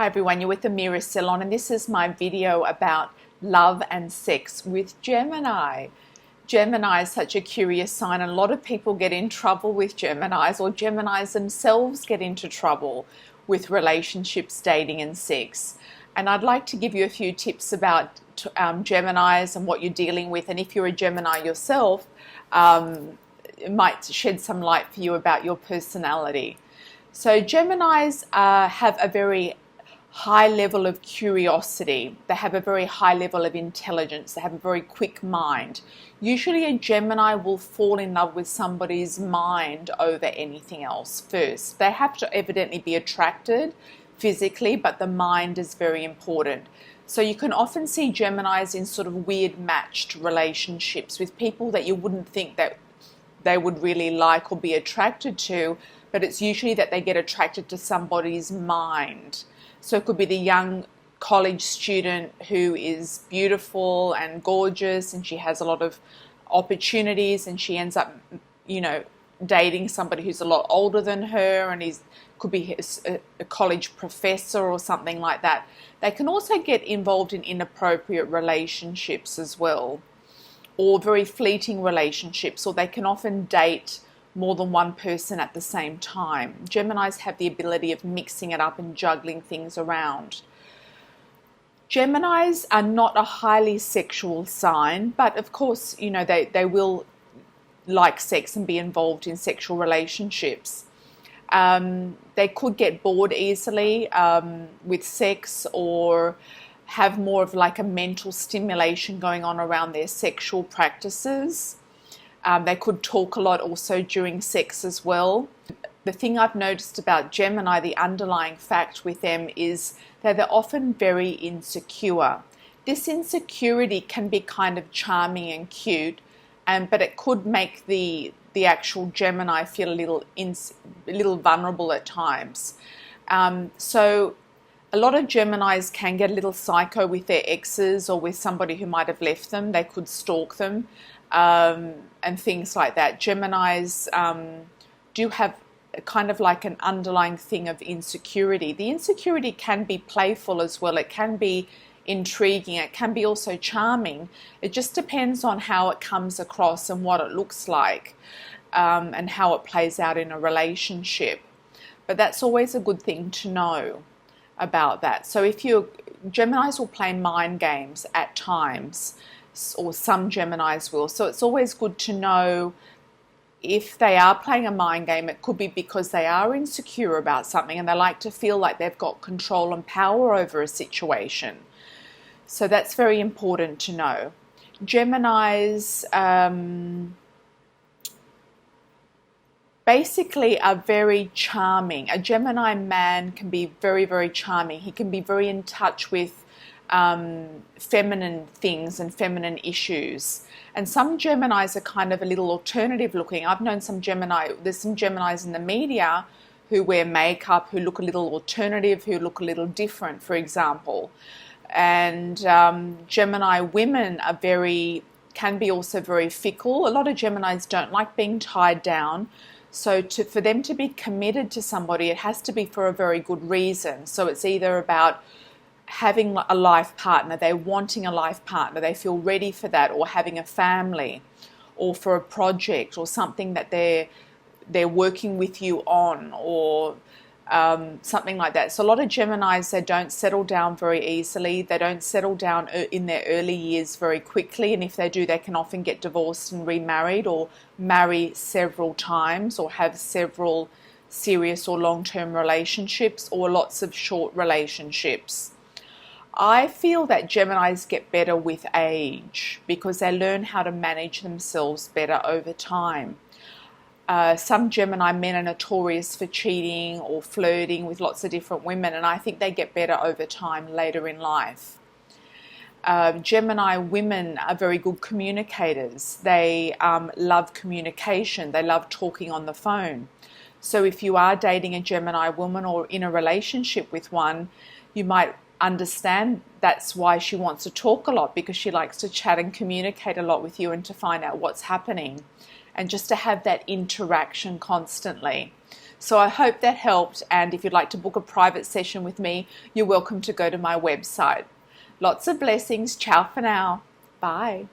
everyone, you're with Amira Celon, and this is my video about love and sex with Gemini. Gemini is such a curious sign, and a lot of people get in trouble with Geminis, or Geminis themselves get into trouble with relationships, dating and sex. And I'd like to give you a few tips about Geminis and what you're dealing with, and if you're a Gemini yourself, it might shed some light for you about your personality. So Geminis have a very high level of curiosity. They have a very high level of intelligence. They have a very quick mind. Usually a Gemini will fall in love with somebody's mind over anything else first. They have to evidently be attracted physically, but the mind is very important. So you can often see Geminis in sort of weird matched relationships with people that you wouldn't think that they would really like or be attracted to, but it's usually that they get attracted to somebody's mind. So it could be the young college student who is beautiful and gorgeous, and she has a lot of opportunities, and she ends up, dating somebody who's a lot older than her, and could be a college professor or something like that. They can also get involved in inappropriate relationships as well, or very fleeting relationships, or they can often date more than one person at the same time. Geminis have the ability of mixing it up and juggling things around. Geminis are not a highly sexual sign, but of course, they will like sex and be involved in sexual relationships. They could get bored easily with sex, or have more of like a mental stimulation going on around their sexual practices. They could talk a lot also during sex as well. The thing I've noticed about Gemini, the underlying fact with them, is that they're often very insecure. This insecurity can be kind of charming and cute, but it could make the actual Gemini feel a little vulnerable at times. So a lot of Geminis can get a little psycho with their exes or with somebody who might have left them. They could stalk them and things like that. Geminis do have kind of like an underlying thing of insecurity. The insecurity can be playful as well. It can be intriguing. It can be also charming. It just depends on how it comes across and what it looks like, and how it plays out in a relationship. But that's always a good thing to know about that. So Geminis will play mind games at times, or some Geminis will. So it's always good to know if they are playing a mind game. It could be because they are insecure about something and they like to feel like they've got control and power over a situation. So that's very important to know. Geminis basically are very charming. A Gemini man can be very, very charming. He can be very in touch with feminine things and feminine issues. And some Geminis are kind of a little alternative looking. I've known there's some Geminis in the media who wear makeup, who look a little alternative, who look a little different, for example. And Gemini women can be also very fickle. A lot of Geminis don't like being tied down. So for them to be committed to somebody, it has to be for a very good reason. So it's either about having a life partner, they're wanting a life partner, they feel ready for that, or having a family, or for a project, or something that they're working with you on, or something like that. So a lot of Geminis, they don't settle down very easily. They don't settle down in their early years very quickly, and if they do, they can often get divorced and remarried, or marry several times, or have several serious or long-term relationships, or lots of short relationships. I feel that Geminis get better with age because they learn how to manage themselves better over time. Some Gemini men are notorious for cheating or flirting with lots of different women, and I think they get better over time later in life. Gemini women are very good communicators. They love communication. They love talking on the phone. So if you are dating a Gemini woman or in a relationship with one, you might understand that's why she wants to talk a lot, because she likes to chat and communicate a lot with you and to find out what's happening and just to have that interaction constantly. So I hope that helped, and if you'd like to book a private session with me, you're welcome to go to my website. Lots of blessings. Ciao for now. Bye.